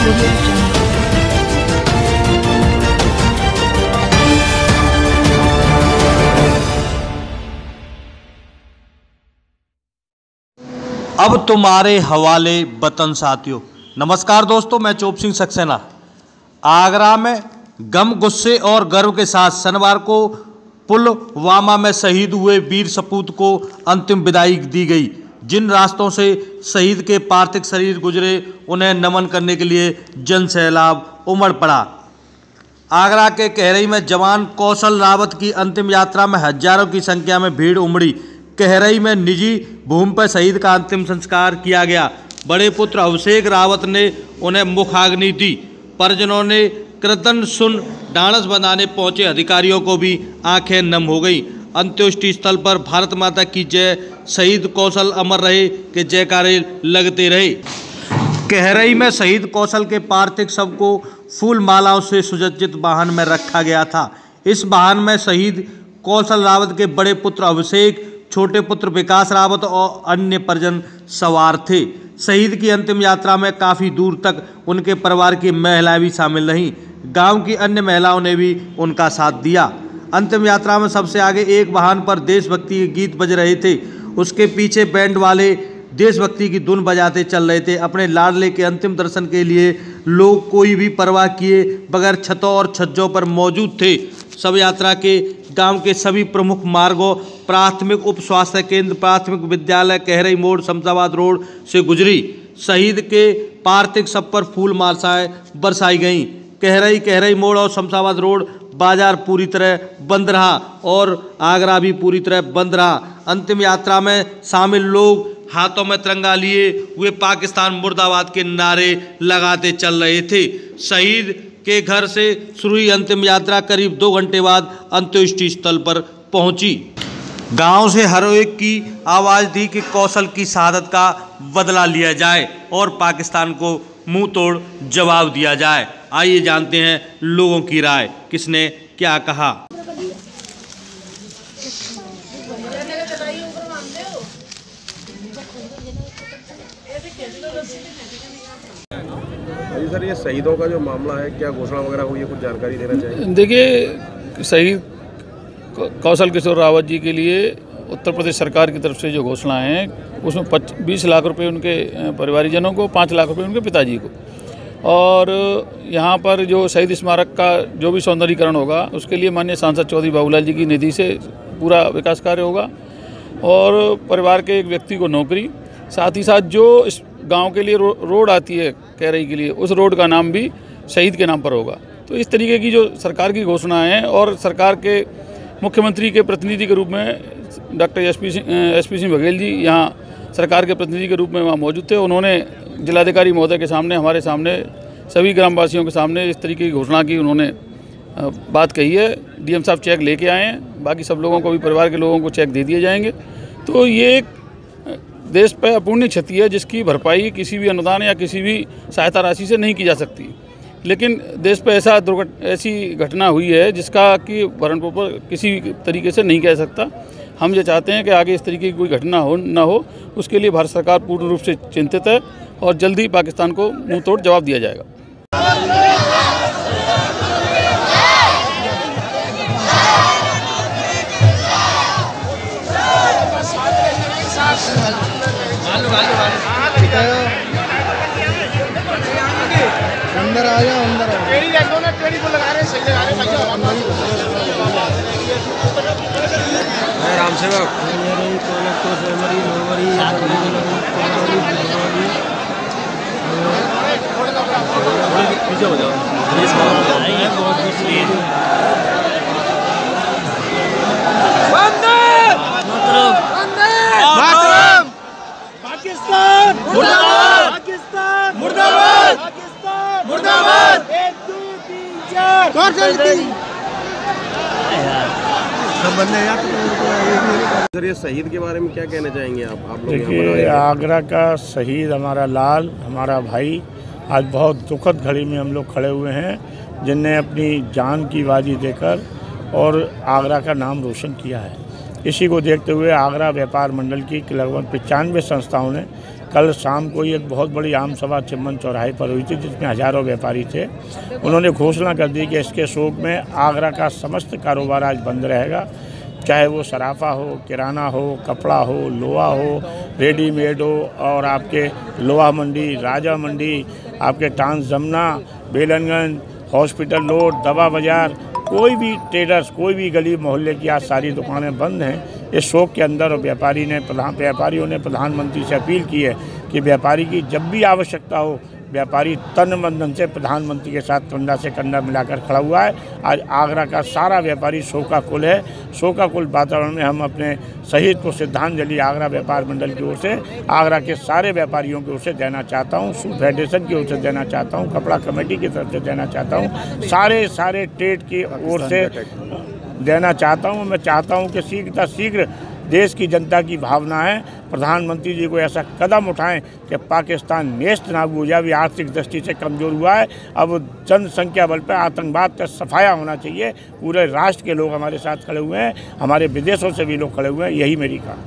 Audio Jungle. अब तुम्हारे हवाले वतन साथियों। नमस्कार दोस्तों, मैं चोप सिंह सक्सेना। आगरा में गम, गुस्से और गर्व के साथ शनिवार को पुलवामा में शहीद हुए वीर सपूत को अंतिम विदाई दी गई। जिन रास्तों से शहीद के पार्थिव शरीर गुजरे, उन्हें नमन करने के लिए जन सैलाब उमड़ पड़ा। आगरा के कहरई में जवान कौशल रावत की अंतिम यात्रा में हजारों की संख्या में भीड़ उमड़ी। कहरई में निजी भूमि पर शहीद का अंतिम संस्कार किया गया। बड़े पुत्र अभिषेक रावत ने उन्हें मुखाग्नि दी। परिजनों ने कृतज्ञ सुन ढांढस बंधाने पहुंचे अधिकारियों को भी आंखें नम हो गई। अंत्येष्टि स्थल पर भारत माता की जय, शहीद कौशल अमर रहे के जयकारे लगते रहे। कहरई में शहीद कौशल के पार्थिव शव को फूल मालाओं से सुसज्जित वाहन में रखा गया था। इस वाहन में शहीद कौशल रावत के बड़े पुत्र अभिषेक, छोटे पुत्र विकास रावत और अन्य परिजन सवार थे। शहीद की अंतिम यात्रा में काफ़ी दूर तक उनके परिवार की महिलाएं भी शामिल रहीं। गांव की अन्य महिलाओं ने भी उनका साथ दिया। अंतिम यात्रा में सबसे आगे एक वाहन पर देशभक्ति के गीत बज रहे थे। उसके पीछे बैंड वाले देशभक्ति की धुन बजाते चल रहे थे। अपने लाडले के अंतिम दर्शन के लिए लोग कोई भी परवाह किए बगैर छतों और छज्जों पर मौजूद थे। शव यात्रा के गांव के सभी प्रमुख मार्गों, प्राथमिक उप स्वास्थ्य केंद्र, प्राथमिक विद्यालय, कहरई मोड़, शमशाबाद रोड से गुजरी। शहीद के पार्थिव शव पर फूल मालाएं बरसाई गईं। कहरई मोड़ और शमशाबाद रोड बाजार पूरी तरह बंद रहा और आगरा भी पूरी तरह बंद रहा। अंतिम यात्रा में शामिल लोग हाथों में तिरंगा लिए हुए पाकिस्तान मुर्दाबाद के नारे लगाते चल रहे थे। शहीद के घर से शुरू हुई अंतिम यात्रा करीब 2 घंटे बाद अंत्येष्टि स्थल पर पहुंची। गांव से हर एक की आवाज़ थी कि कौशल की शहादत का बदला लिया जाए और पाकिस्तान को मुंह तोड़ जवाब दिया जाए। आइए जानते हैं लोगों की राय, किसने क्या कहा। सर, ये शहीदों का जो मामला है, क्या घोषणा वगैरह हुई है, कुछ जानकारी देना चाहिए। देखिए, शहीद कौशल किशोर रावत जी के लिए उत्तर प्रदेश सरकार की तरफ से जो घोषणा है, उसमें 20 लाख रुपए उनके परिवारजनों को, 5 लाख रुपए उनके पिताजी को, और यहाँ पर जो शहीद स्मारक का जो भी सौंदर्यीकरण होगा उसके लिए माननीय सांसद चौधरी बाबूलाल जी की निधि से पूरा विकास कार्य होगा, और परिवार के एक व्यक्ति को नौकरी, साथ ही साथ जो इस गांव के लिए रोड आती है कहरई के लिए, उस रोड का नाम भी शहीद के नाम पर होगा। तो इस तरीके की जो सरकार की घोषणा है, और सरकार के मुख्यमंत्री के प्रतिनिधि के रूप में डॉक्टर एसपी सिंह बघेल जी यहाँ सरकार के प्रतिनिधि के रूप में वहाँ मौजूद थे। उन्होंने जिलाधिकारी महोदय के सामने, हमारे सामने, सभी ग्रामवासियों के सामने इस तरीके की घोषणा की उन्होंने बात कही है। डीएम साहब चेक लेके आए हैं, बाकी सब लोगों को भी, परिवार के लोगों को चेक दे दिए जाएंगे। तो ये एक देश पर अपूर्णीय क्षति है जिसकी भरपाई किसी भी अनुदान या किसी भी सहायता राशि से नहीं की जा सकती। लेकिन देश पर ऐसी घटना हुई है जिसका कि भरण पोषण किसी तरीके से नहीं कह सकता। हम ये चाहते हैं कि आगे इस तरीके की कोई घटना हो न हो, उसके लिए भारत सरकार पूर्ण रूप से चिंतित है और जल्दी पाकिस्तान को मुंह तोड़ जवाब दिया जाएगा। अंदर आ जाओ, अंदर टेढ़ी को लगा रहे हैं, सही लगा रहे हैं। राम सेवक पीछे हो जाओ। पाकिस्तान मुर्दाबाद, पाकिस्तान मुर्दाबाद, पाकिस्तान मुर्दाबाद। 1 2 3 4 सर, ये शहीद के बारे में क्या कहना चाहेंगे आप लोग? देखिए, आगरा का शहीद हमारा लाल, हमारा भाई, आज बहुत दुखद घड़ी में हम लोग खड़े हुए हैं, जिनने अपनी जान की बाजी देकर और आगरा का नाम रोशन किया है। इसी को देखते हुए आगरा व्यापार मंडल की लगभग 95 संस्थाओं ने कल शाम को एक बहुत बड़ी आम सभा चिम्मन चौराहे पर हुई थी जिसमें हज़ारों व्यापारी थे। उन्होंने घोषणा कर दी कि इसके शोक में आगरा का समस्त कारोबार आज बंद रहेगा, चाहे वो सराफा हो, किराना हो, कपड़ा हो, लोहा हो, रेडीमेड हो, और आपके लोहा मंडी, राजा मंडी, आपके टांस जमुना, बेलनगंज, हॉस्पिटल रोड, दवा बाज़ार, कोई भी ट्रेडर्स, कोई भी गली मोहल्ले की आज सारी दुकानें बंद हैं। इस शोक के अंदर और व्यापारियों ने प्रधानमंत्री से अपील की है कि व्यापारी की जब भी आवश्यकता हो, व्यापारी तन मन धन से प्रधानमंत्री के साथ कंधा से कंधा मिलाकर खड़ा हुआ है। आज आगरा का सारा व्यापारी शोकाकुल है। शोकाकुल वातावरण में हम अपने शहीद को श्रद्धांजलि आगरा व्यापार मंडल की ओर से, आगरा के सारे व्यापारियों की ओर से देना चाहता हूँ, शू फेडरेशन की ओर से देना चाहता हूँ, कपड़ा कमेटी की तरफ से देना चाहता हूँ, सारे ट्रेड की ओर से देना चाहता हूँ। मैं चाहता हूँ कि शीघ्र देश की जनता की भावना है, प्रधानमंत्री जी को ऐसा कदम उठाएं कि पाकिस्तान नेस्त नाबूद हो जाए। आर्थिक दृष्टि से कमज़ोर हुआ है, अब जनसंख्या बल पर आतंकवाद का सफाया होना चाहिए। पूरे राष्ट्र के लोग हमारे साथ खड़े हुए हैं, हमारे विदेशों से भी लोग खड़े हुए हैं, यही मेरी कहा।